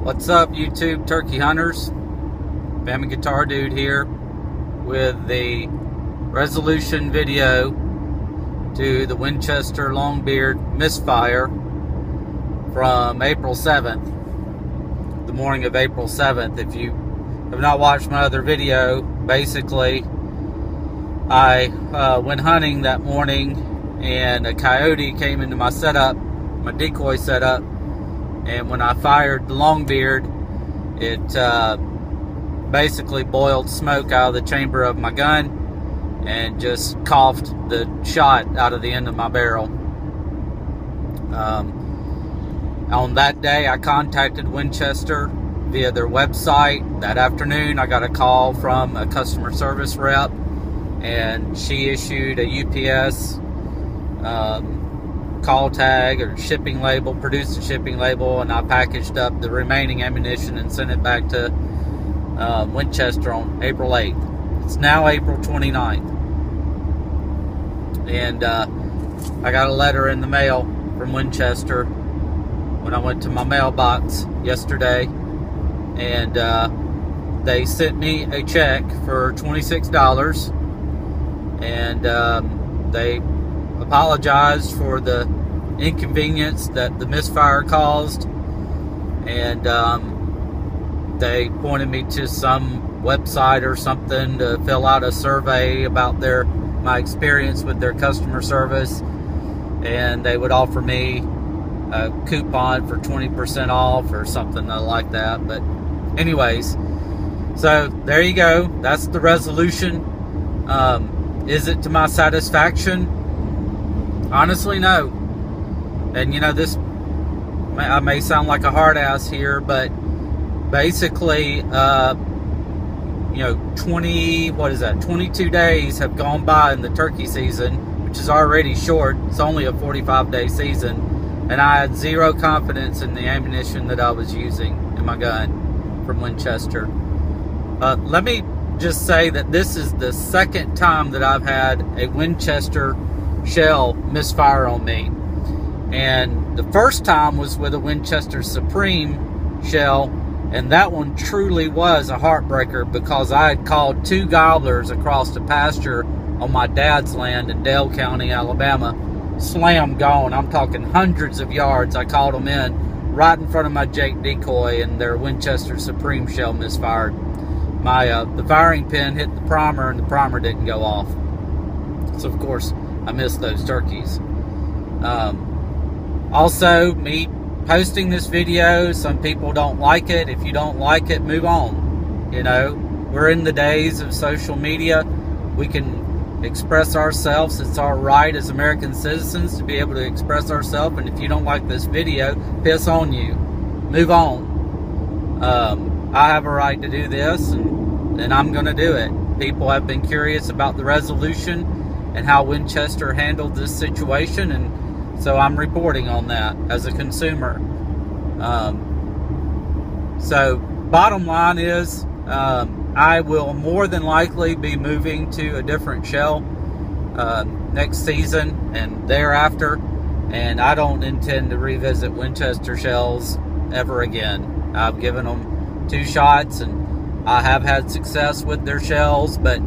What's up, YouTube turkey hunters? Family Guitar Dude here with the resolution video to the Winchester Longbeard Misfire from April 7th, the morning of April 7th. If you have not watched my other video, basically I went hunting that morning and a coyote came into my setup, my decoy setup, and when I fired the Longbeard, it basically boiled smoke out of the chamber of my gun and just coughed the shot out of the end of my barrel. On that day, I contacted Winchester via their website. That afternoon, I got a call from a customer service rep, and she issued a UPS call tag or shipping label, produced a shipping label, and I packaged up the remaining ammunition and sent it back to Winchester on April 8th. It's now April 29th. And I got a letter in the mail from Winchester when I went to my mailbox yesterday, and they sent me a check for $26, and they apologized for the inconvenience that the misfire caused, and they pointed me to some website or something to fill out a survey about my experience with their customer service, and they would offer me a coupon for 20% off or something like that. But anyways, so there you go. That's the resolution. Is it to my satisfaction? Honestly, no. And you know, I may sound like a hard ass here, but basically, 22 days have gone by in the turkey season, which is already short. It's only a 45-day season, and I had zero confidence in the ammunition that I was using in my gun from Winchester. Let me just say that this is the second time that I've had a Winchester shell misfire on me, and the first time was with a Winchester Supreme shell, and that one truly was a heartbreaker because I had called 2 gobblers across the pasture on my dad's land in Dale County, Alabama. Slam gone. I'm talking hundreds of yards. I called them in right in front of my Jake decoy, and their Winchester Supreme shell misfired. The firing pin hit the primer, and the primer didn't go off. So of course I missed those turkeys. Also, me posting this video, some people don't like it. If you don't like it, move on. You know, we're in the days of social media. We can express ourselves. It's our right as American citizens to be able to express ourselves. And if you don't like this video, piss on you. Move on. I have a right to do this, and I'm going to do it. People have been curious about the resolution and how Winchester handled this situation, and so I'm reporting on that as a consumer. So bottom line is, I will more than likely be moving to a different shell next season and thereafter, and I don't intend to revisit Winchester shells ever again. I've given them 2 shots, and I have had success with their shells, but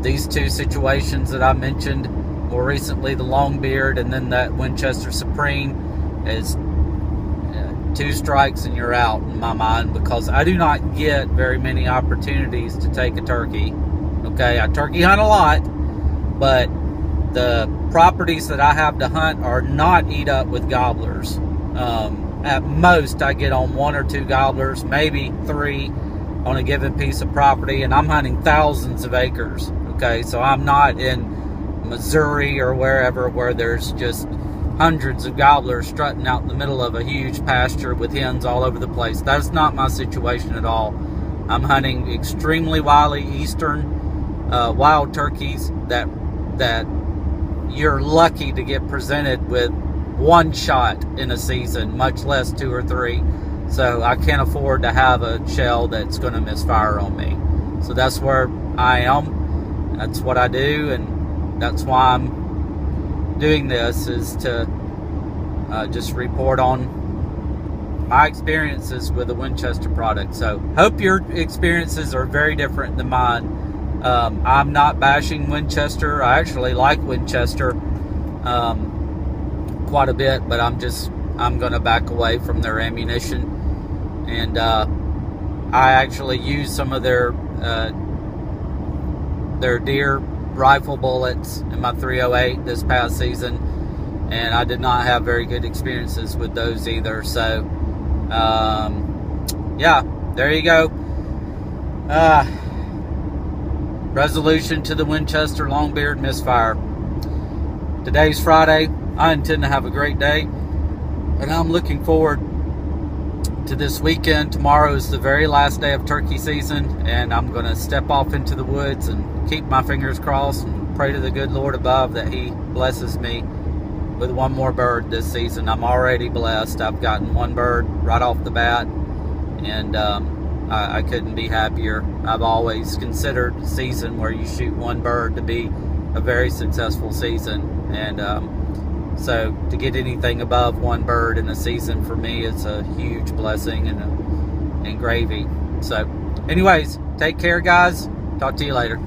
these 2 situations that I mentioned more recently, the Longbeard and then that Winchester Supreme, is 2 strikes and you're out in my mind, because I do not get very many opportunities to take a turkey. Okay, I turkey hunt a lot, but the properties that I have to hunt are not eat up with gobblers. At most, I get on 1 or 2 gobblers, maybe 3 on a given piece of property, and I'm hunting thousands of acres. Okay, so I'm not in Missouri or wherever where there's just hundreds of gobblers strutting out in the middle of a huge pasture with hens all over the place. That's not my situation at all. I'm hunting extremely wily eastern wild turkeys that you're lucky to get presented with 1 shot in a season, much less 2 or 3. So I can't afford to have a shell that's going to misfire on me. So that's where I am. That's what I do, and that's why I'm doing this, is to just report on my experiences with the Winchester product. So hope your experiences are very different than mine. I'm not bashing Winchester. I actually like Winchester quite a bit, but I'm going to back away from their ammunition. And I actually used some of their deer rifle bullets in my 308 this past season, and I did not have very good experiences with those either. So yeah, there you go. Resolution to the Winchester Longbeard Misfire. Today's Friday. I intend to have a great day, and I'm looking forward to this weekend. Tomorrow is the very last day of turkey season, and I'm going to step off into the woods and keep my fingers crossed and pray to the good Lord above that He blesses me with one more bird this season. I'm already blessed. I've gotten one bird right off the bat, and I couldn't be happier. I've always considered a season where you shoot one bird to be a very successful season, and so to get anything above one bird in a season for me is a huge blessing and gravy. So anyways, take care, guys. Talk to you later.